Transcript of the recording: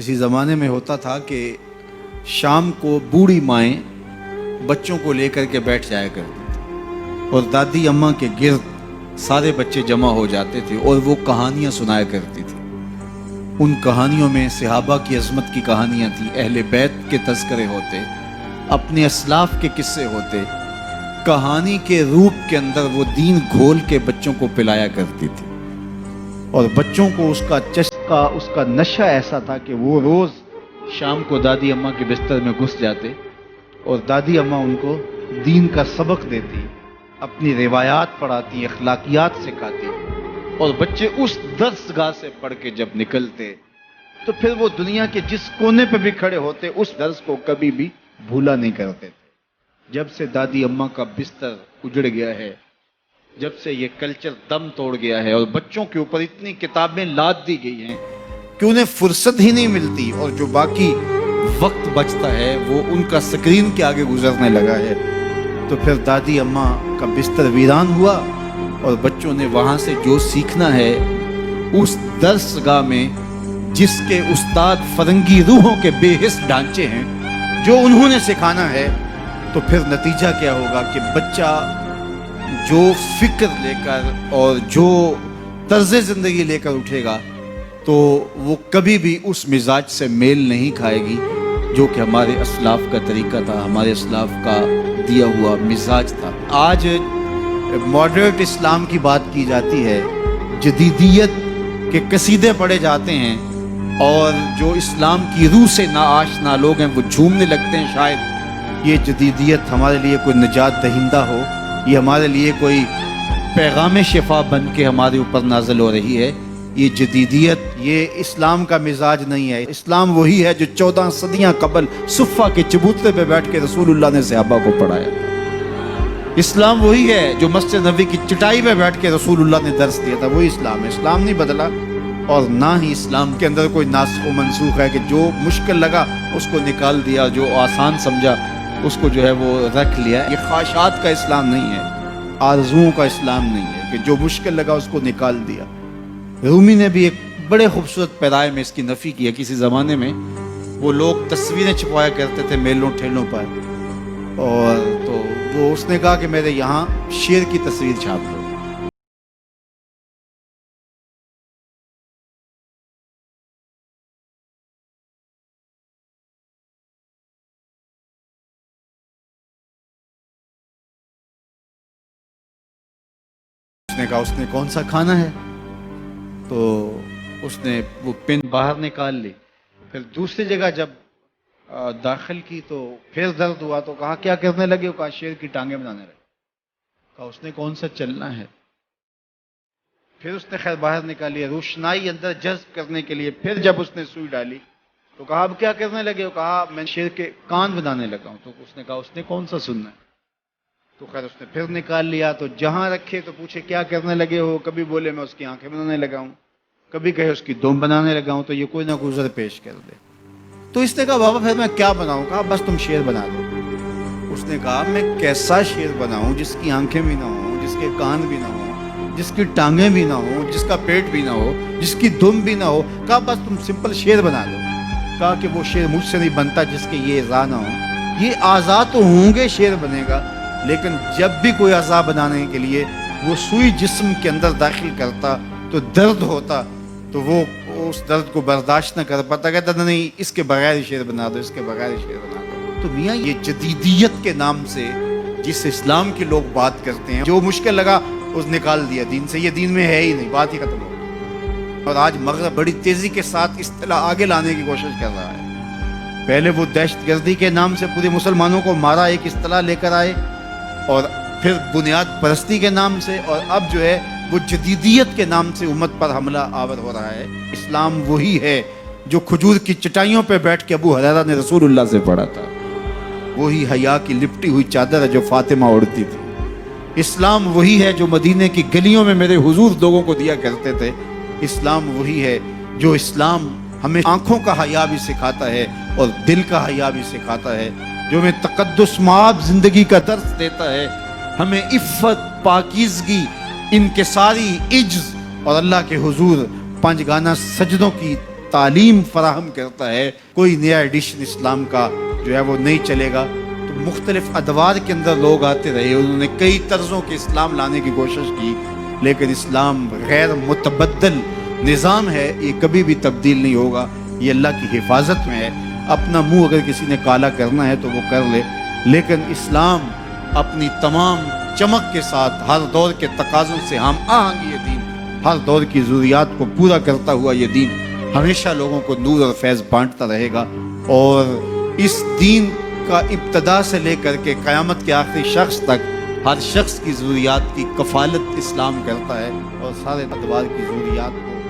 کسی زمانے میں ہوتا تھا کہ شام کو بوڑھی مائیں بچوں کو لے کر کے بیٹھ جایا کرتی تھی اور دادی اماں کے گرد سارے بچے جمع ہو جاتے تھے اور وہ کہانیاں سنایا کرتی تھی۔ ان کہانیوں میں صحابہ کی عظمت کی کہانیاں تھیں، اہل بیت کے تذکرے ہوتے، اپنے اسلاف کے قصے ہوتے۔ کہانی کے روپ کے اندر وہ دین گھول کے بچوں کو پلایا کرتی تھی اور بچوں کو اس کا چسکا، اس کا نشہ ایسا تھا کہ وہ روز شام کو دادی اماں کے بستر میں گھس جاتے اور دادی اماں ان کو دین کا سبق دیتی، اپنی روایات پڑھاتی، اخلاقیات سکھاتی، اور بچے اس درس گاہ سے پڑھ کے جب نکلتے تو پھر وہ دنیا کے جس کونے پہ بھی کھڑے ہوتے اس درس کو کبھی بھی بھولا نہیں کرتے تھے۔ جب سے دادی اماں کا بستر اجڑ گیا ہے، جب سے یہ کلچر دم توڑ گیا ہے اور بچوں کے اوپر اتنی کتابیں لاد دی گئی ہیں کہ انہیں فرصت ہی نہیں ملتی، اور جو باقی وقت بچتا ہے وہ ان کا سکرین کے آگے گزرنے لگا ہے، تو پھر دادی اماں کا بستر ویران ہوا اور بچوں نے وہاں سے جو سیکھنا ہے اس درس گاہ میں جس کے استاد فرنگی روحوں کے بے حس ڈھانچے ہیں، جو انہوں نے سکھانا ہے، تو پھر نتیجہ کیا ہوگا کہ بچہ جو فکر لے کر اور جو طرز زندگی لے کر اٹھے گا تو وہ کبھی بھی اس مزاج سے میل نہیں کھائے گی جو کہ ہمارے اسلاف کا طریقہ تھا، ہمارے اسلاف کا دیا ہوا مزاج تھا۔ آج ماڈریٹ اسلام کی بات کی جاتی ہے، جدیدیت کے قصیدے پڑھے جاتے ہیں اور جو اسلام کی روح سے ناآشنا لوگ ہیں وہ جھومنے لگتے ہیں۔ شاید یہ جدیدیت ہمارے لیے کوئی نجات دہندہ ہو، یہ ہمارے لیے کوئی پیغام شفا بن کے ہمارے اوپر نازل ہو رہی ہے۔ یہ جدیدیت، یہ اسلام کا مزاج نہیں ہے۔ اسلام وہی ہے جو 14 صدیاں قبل صفہ کے چبوترے پہ بیٹھ کے رسول اللہ نے صحابہ کو پڑھایا۔ اسلام وہی ہے جو مسجد نبوی کی چٹائی پہ بیٹھ کے رسول اللہ نے درس دیا تھا، وہی اسلام ہے۔ اسلام نہیں بدلا، اور نہ ہی اسلام کے اندر کوئی ناسخ و منسوخ ہے کہ جو مشکل لگا اس کو نکال دیا، جو آسان سمجھا اس کو جو ہے وہ رکھ لیا۔ یہ خواہشات کا اسلام نہیں ہے، آرزوؤں کا اسلام نہیں ہے کہ جو مشکل لگا اس کو نکال دیا۔ رومی نے بھی ایک بڑے خوبصورت پیرائے میں اس کی نفی کی ہے۔ کسی زمانے میں وہ لوگ تصویریں چھپوایا کرتے تھے میلوں ٹھیلوں پر، اور تو وہ اس نے کہا کہ میرے یہاں شیر کی تصویر چھاپ دو۔ اس نے کہا اس نے کون سا کھانا ہے، تو اس نے وہ پن باہر نکال لی۔ پھر دوسری جگہ جب داخل کی تو پھر درد ہوا، تو کہا کیا کرنے لگے؟ کہا شیر کی ٹانگیں بنانے لگے۔ کہا اس نے کون سا چلنا ہے؟ پھر اس نے خیر باہر نکالی، روشنائی اندر جذب کرنے کے لیے پھر جب اس نے سوئی ڈالی تو کہا اب کیا کرنے لگے؟ کہا میں شیر کے کان بنانے لگا ہوں۔ تو اس نے کہا اس نے کون سا سننا ہے؟ تو خیر اس نے پھر نکال لیا، تو جہاں رکھے تو پوچھے کیا کرنے لگے ہو؟ کبھی بولے میں اس کی آنکھیں بنانے لگا ہوں، کبھی کہے اس کی دم بنانے لگا ہوں، تو یہ کوئی نہ کوئی عذر پیش کر دے۔ تو اس نے کہا بابا پھر میں کیا بناؤں؟ کہا بس تم شیر بنا دو۔ اس نے کہا میں کیسا شیر بناؤں جس کی آنکھیں بھی نہ ہوں، جس کے کان بھی نہ ہوں، جس کی ٹانگیں بھی نہ ہوں، جس کا پیٹ بھی نہ ہو، جس کی دم بھی نہ ہو؟ کہا بس تم سمپل شیر بنا دو۔ کہا کہ وہ شیر مجھ سے نہیں بنتا جس کے یہ اعضاء نہ ہوں۔ یہ اعضاء تو ہوں گے شیر بنے گا، لیکن جب بھی کوئی اعضاء بنانے کے لیے وہ سوئی جسم کے اندر داخل کرتا تو درد ہوتا، تو وہ اس درد کو برداشت نہ کر پاتا، کہتا نہیں اس کے بغیر شیر بنا دو، اس کے بغیر شیر بنا دو۔ تو میاں یہ جدیدیت کے نام سے جس اسلام کے لوگ بات کرتے ہیں، جو مشکل لگا اس نکال دیا دین سے، یہ دین میں ہے ہی نہیں، بات ہی ختم ہو گئی۔ اور آج مغرب بڑی تیزی کے ساتھ اصطلاح آگے لانے کی کوشش کر رہا ہے۔ پہلے وہ دہشت گردی کے نام سے پورے مسلمانوں کو مارا، ایک اصطلاح لے کر آئے، اور پھر بنیاد پرستی کے نام سے، اور اب جو ہے وہ جدیدیت کے نام سے امت پر حملہ آور ہو رہا ہے۔ اسلام وہی ہے جو کھجور کی چٹائیوں پہ بیٹھ کے ابو ہریرہ نے رسول اللہ سے پڑھا تھا، وہی حیا کی لپٹی ہوئی چادر ہے جو فاطمہ اوڑھتی تھی۔ اسلام وہی ہے جو مدینے کی گلیوں میں میرے حضور لوگوں کو دیا کرتے تھے۔ اسلام وہی ہے جو اسلام ہمیں آنکھوں کا حیا بھی سکھاتا ہے اور دل کا حیا بھی سکھاتا ہے، جو ہمیں تقدس مآب زندگی کا درس دیتا ہے، ہمیں عفت، پاکیزگی، انکساری، عجز اور اللہ کے حضور 5 گانا سجدوں کی تعلیم فراہم کرتا ہے. کوئی نیا ایڈیشن اسلام کا جو ہے وہ نہیں چلے گا. تو مختلف ادوار کے اندر لوگ آتے رہے, انہوں نے کئی طرزوں کے اسلام لانے کی کوشش کی, لیکن اسلام غیر متبدل نظام ہے, یہ کبھی بھی تبدیل نہیں ہوگا. یہ اللہ کی حفاظت میں ہے. اپنا منہ اگر کسی نے کالا کرنا ہے تو وہ کر لے, لیکن اسلام اپنی تمام چمک کے ساتھ ہر دور کے تقاضوں سے ہم آہنگ یہ دین, ہر دور کی ضروریات کو پورا کرتا ہوا یہ دین ہمیشہ لوگوں کو نور اور فیض بانٹتا رہے گا. اور اس دین کا ابتدا سے لے کر کے قیامت کے آخری شخص تک ہر شخص کی ضروریات کی کفالت اسلام کرتا ہے, اور سارے ادوار کی ضروریات کو